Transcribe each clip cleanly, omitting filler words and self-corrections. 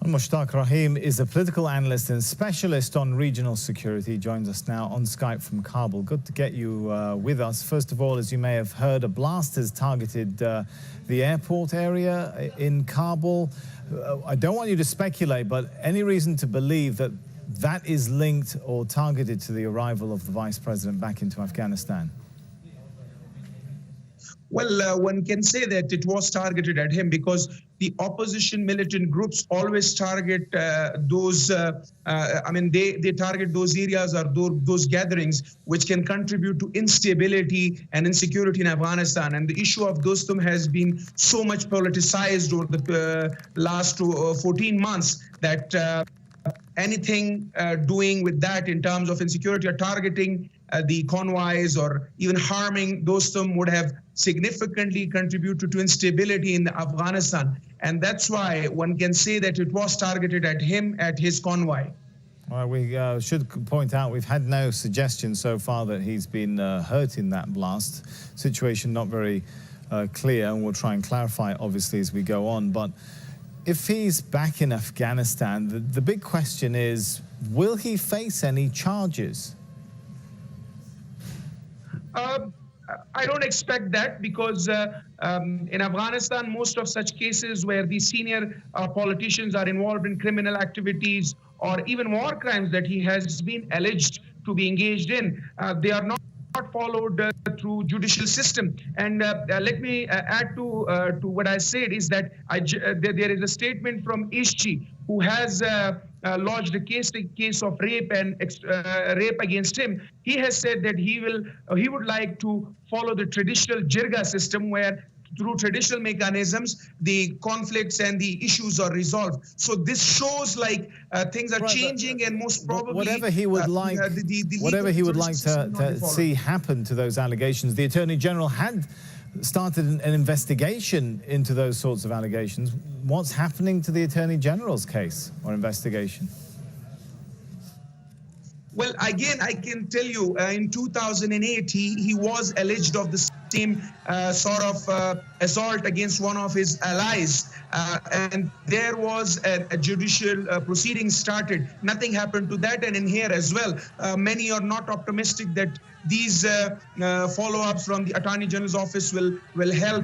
Mushtaq Rahim is a political analyst and specialist on regional security. He joins us now on Skype from Kabul. Good to get you with us. First of all, as you may have heard, a blast has targeted the airport area in Kabul. I don't want you to speculate, but any reason to believe that that is linked or targeted to the arrival of the vice president back into Afghanistan? Well, one can say that it was targeted at him because the opposition militant groups always target they target those areas or those gatherings which can contribute to instability and insecurity in Afghanistan. And the issue of Dostum has been so much politicized over the last 14 months that anything doing with that in terms of insecurity or targeting the convoys or even harming Dostum would have significantly contributed to instability in Afghanistan. And that's why one can say that it was targeted at him, at his convoy. Well, we should point out we've had no suggestion so far that he's been hurt in that blast. Situation not very clear, and we'll try and clarify it obviously as we go on. But if he's back in Afghanistan, the big question is, will he face any charges? I don't expect that because in Afghanistan, most of such cases where the senior politicians are involved in criminal activities or even war crimes that he has been alleged to be engaged in, they are not followed through judicial system. And let me add to what I said is that there is a statement from Ishchi, who has lodged a case of rape and rape against him. He has said that he would like to follow the traditional jirga system where through traditional mechanisms, the conflicts and the issues are resolved. So this shows like things are changing, and most probably whatever he would like, whatever he would like to see happen to those allegations. The Attorney General had started an investigation into those sorts of allegations. What's happening to the Attorney General's case or investigation? Well, again, I can tell you, in 2008, he was alleged of the same sort of assault against one of his allies. And there was a judicial proceeding started. Nothing happened to that, and in here as well. Many are not optimistic that these follow-ups from the Attorney General's office will help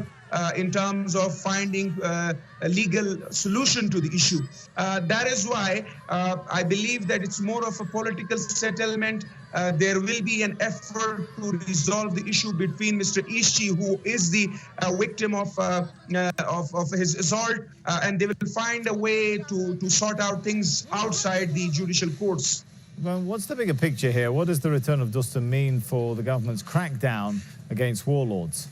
in terms of finding a legal solution to the issue. That is why I believe that it's more of a political settlement. There will be an effort to resolve the issue between Mr. Ishchi, who is the victim of his assault, and they will find a way to sort out things outside the judicial courts. Well, what's the bigger picture here? What does the return of Dostum mean for the government's crackdown against warlords?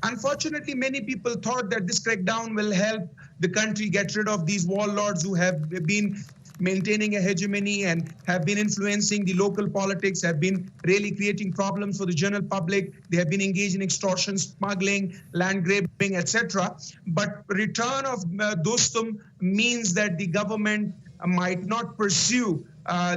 Unfortunately, many people thought that this crackdown will help the country get rid of these warlords who have been maintaining a hegemony and have been influencing the local politics, have been really creating problems for the general public. They have been engaged in extortion, smuggling, land grabbing, etc. But return of Dostum means that the government might not pursue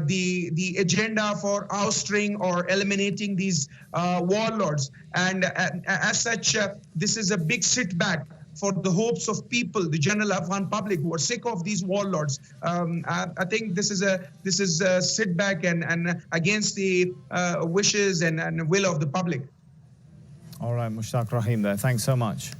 the agenda for ousting or eliminating these warlords. And as such, this is a big setback for the hopes of people, the general Afghan public who are sick of these warlords. I think this is a setback and against the wishes and will of the public. All right, Mushtaq Rahim there. Thanks so much.